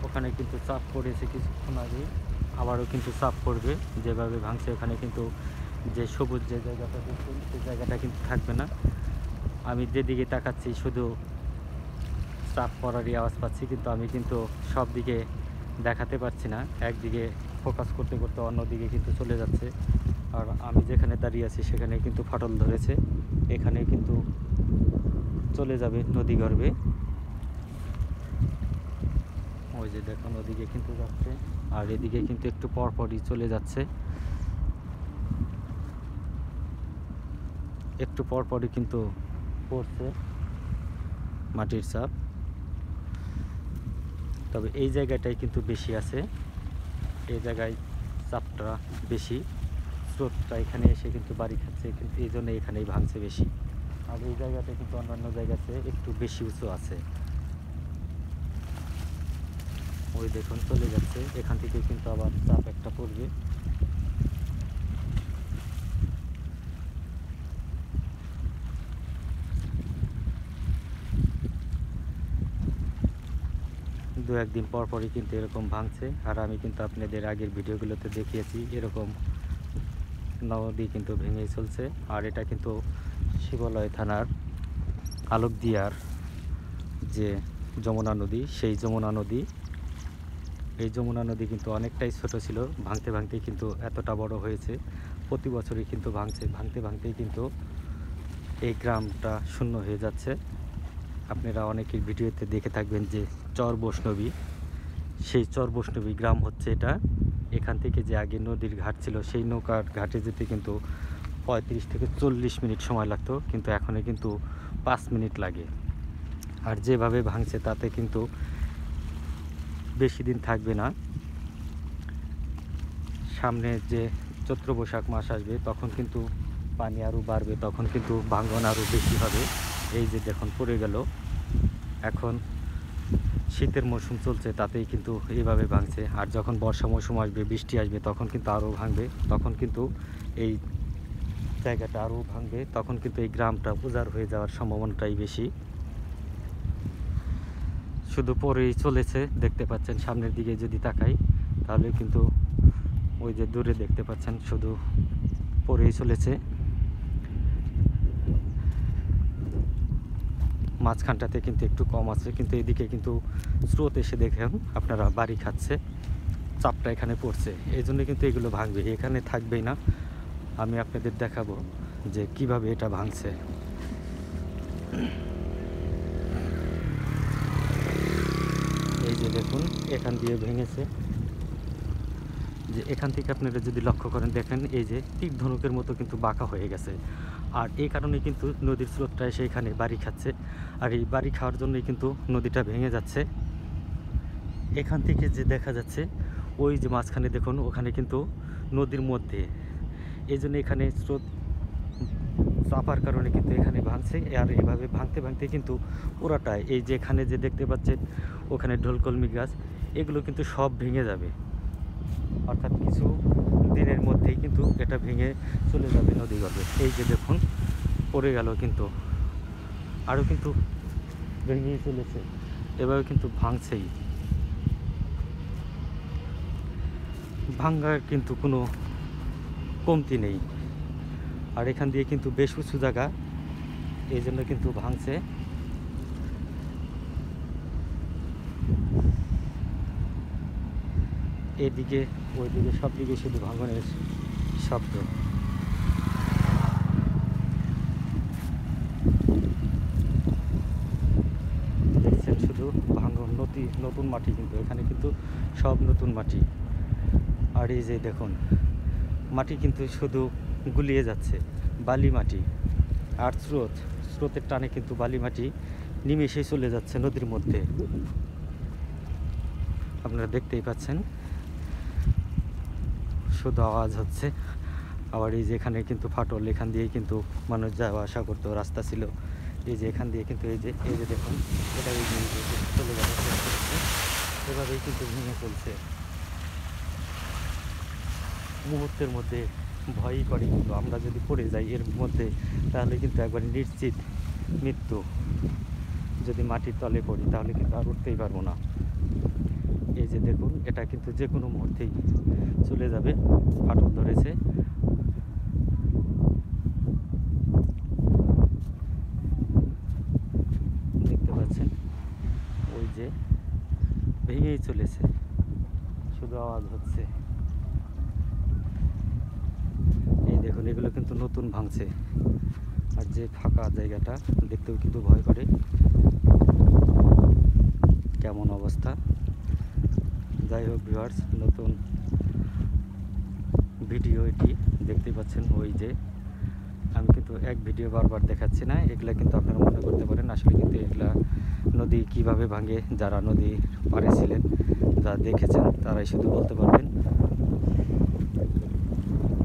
ওখানে কিন্তু চাপ পড়েছে কিছুক্ষণ আগে, আবারও কিন্তু চাপ পড়বে। যেভাবে ভাঙছে ওখানে কিন্তু যে সবুজ যে জায়গাটা দেখুন সেই জায়গাটা কিন্তু থাকবে না। আমি যেদিকে তাকাচ্ছি শুধু চাপ পড়ারই আওয়াজ পাচ্ছি, কিন্তু আমি কিন্তু সব দিকে দেখাতে পারছি না। একদিকে ফোকাস করতে করতে অন্যদিকে কিন্তু চলে যাচ্ছে। আর আমি যেখানে দাঁড়িয়ে আছি সেখানে কিন্তু ফাটল ধরেছে, এখানে কিন্তু চলে যাবে নদী গর্ভে। ওই যে দেখুন ওদিকে কিন্তু যাচ্ছে, আর এদিকে কিন্তু একটু পরপরই চলে যাচ্ছে, একটু পরপরই কিন্তু পড়ছে মাটির চাপ। তবে এই জায়গাটাই কিন্তু বেশি আছে, এই জায়গায় চাপটা বেশি, স্রোতটা এখানে এসে কিন্তু বাড়ি খাচ্ছে, কিন্তু এই জন্য এখানেই ভাঙছে বেশি। আর এই জায়গাটা কিন্তু অন্যান্য জায়গাতে একটু বেশি উঁচু আছে। ওই দেখুন চলে যাচ্ছে, এখান থেকে কিন্তু আবার চাপ একটা পড়বে। দু একদিন পর পরই কিন্তু এরকম ভাঙছে। আর আমি কিন্তু আপনাদের আগের ভিডিওগুলোতে দেখিয়েছি এরকম নদী কিন্তু ভেঙেই চলছে। আর এটা কিন্তু শিবালয় থানার আলোকদিয়ার যে যমুনা নদী, সেই যমুনা নদী। এই যমুনা নদী কিন্তু অনেকটাই ছোট ছিল, ভাঙতে ভাঙতেই কিন্তু এতটা বড় হয়েছে। প্রতি বছরই কিন্তু ভাঙতে ভাঙতেই কিন্তু এই গ্রামটা শূন্য হয়ে যাচ্ছে। আপনারা অনেকের ভিডিওতে দেখে থাকবেন যে চর বৈষ্ণবী, সেই চর বৈষ্ণবী গ্রাম হচ্ছে এটা। এখান থেকে যে আগে নদীর ঘাট ছিল, সেই নৌকার ঘাটে যেতে কিন্তু 35 থেকে 40 মিনিট সময় লাগতো, কিন্তু এখনই কিন্তু 5 মিনিট লাগে। আর যেভাবে ভাঙছে তাতে কিন্তু বেশি দিন থাকবে না। সামনে যে চৈত্র বৈশাখ মাস আসবে তখন কিন্তু পানি আরও বাড়বে, তখন কিন্তু ভাঙন আরও বেশি হবে। এই যে দেখুন পড়ে গেল। এখন শীতের মৌসুম চলছে, তাতেই কিন্তু এইভাবে ভাঙছে। আর যখন বর্ষা মৌসুম আসবে, বৃষ্টি আসবে, তখন কিন্তু আরও ভাঙবে, তখন কিন্তু এই জায়গাটা আরও ভাঙবে, তখন কিন্তু এই গ্রামটা উজাড় হয়ে যাওয়ার সম্ভাবনাটাই বেশি। শুধু পরেই চলেছে, দেখতে পাচ্ছেন সামনের দিকে যদি তাকাই তাহলে কিন্তু ওই যে দূরে দেখতে পাচ্ছেন শুধু পরেই চলেছে। মাঝখানটাতে কিন্তু একটু কম আছে, কিন্তু এদিকে কিন্তু স্রোত এসে দেখেন আপনারা বাড়ি খাচ্ছে, চাপটা এখানে পড়ছে, এই জন্য কিন্তু এগুলো ভাঙবে, এখানে থাকবেই না। আমি আপনাদের দেখাবো যে কিভাবে এটা ভাঙছে। এই যে দেখুন এখান দিয়ে ভেঙেছে, যে এখান থেকে আপনারা যদি লক্ষ্য করেন দেখেন এই যে তীর ধনুকের মতো কিন্তু বাঁকা হয়ে গেছে। আর এই কারণে কিন্তু নদীর স্রোতটা এসে এখানে বাড়ি খাচ্ছে, আর এই বাড়ি খাওয়ার জন্যই কিন্তু নদীটা ভেঙে যাচ্ছে। এখান থেকে যে দেখা যাচ্ছে ওই যে মাঝখানে দেখুন ওখানে কিন্তু নদীর মধ্যে, এই জন্য এখানে স্রোত চাপার কারণে কিন্তু এখানে ভাঙছে। আর এভাবে ভাঙতে ভাঙতে কিন্তু পুরাটাই এই যে এখানে যে দেখতে পাচ্ছেন ওখানে ঢোলকলমি গাছ, এগুলো কিন্তু সব ভেঙে যাবে। অর্থাৎ কিছু দিনের মধ্যেই কিন্তু এটা ভেঙে চলে যাবে নদী গর্ভে। এই যে দেখুন পড়ে গেল, কিন্তু আরও কিন্তু ভেঙেই চলেছে, এভাবে কিন্তু ভাঙছেই। ভাঙার কিন্তু কোনো কমতি নেই। আর এখান দিয়ে কিন্তু বেশ উঁচু জায়গা, এই জন্য কিন্তু ভাঙছে। এদিকে ওইদিকে সব দিকে শুধু ভাঙনের শব্দ। দেখছেন শুধু ভাঙন, নতুন মাটি, কিন্তু এখানে কিন্তু সব নতুন মাটি। আর এই যে দেখুন মাটি কিন্তু শুধু গুলিয়ে যাচ্ছে, বালি মাটি। আর স্রোতের টানে কিন্তু বালি মাটি নিমেষেই চলে যাচ্ছে নদীর মধ্যে, আপনারা দেখতেই পাচ্ছেন, শুধু আওয়াজ হচ্ছে। আবার এই যে এখানে কিন্তু ফাটল, এখান দিয়েই কিন্তু মানুষ যাওয়া আসা করতো, রাস্তা ছিল। এই যে এখান দিয়ে কিন্তু এই যে দেখুন এটা এই যে চলে যাওয়া এভাবেই কিন্তু ভেঙে চলছে। মুহূর্তের মধ্যে ভয়ই করে, কিন্তু আমরা যদি পড়ে যাই এর মধ্যে তাহলে কিন্তু একবারে নিশ্চিত মৃত্যু। যদি মাটির তলে পড়ি তাহলে কিন্তু আর উঠতেই পারবো না। এই যে দেখুন, এটা কিন্তু যে কোনো মুহূর্তেই চলে যাবে, ফাটল ধরেছে। দেখতে পাচ্ছেন, ওই যে ভেঙেই চলেছে, শুধু আওয়াজ হচ্ছে। এই দেখুন, এগুলো কিন্তু নতুন ভাঙছে। আর যে ফাঁকা জায়গাটা দেখতেও কিন্তু ভয় করে, কেমন অবস্থা। যাই হোক ভিউয়ার্স, নতুন ভিডিও এটি দেখতে পাচ্ছেন। ওই যে আমি কিন্তু এক ভিডিও বারবার দেখাচ্ছি না, এগুলা কিন্তু আপনারা মনে করতে পারেন আসলে কিন্তু এগুলা নদী কিভাবে ভাঙে, যারা নদীর পাড়ে ছিলেন, যারা দেখেছেন তারাই শুধু বলতে পারবেন।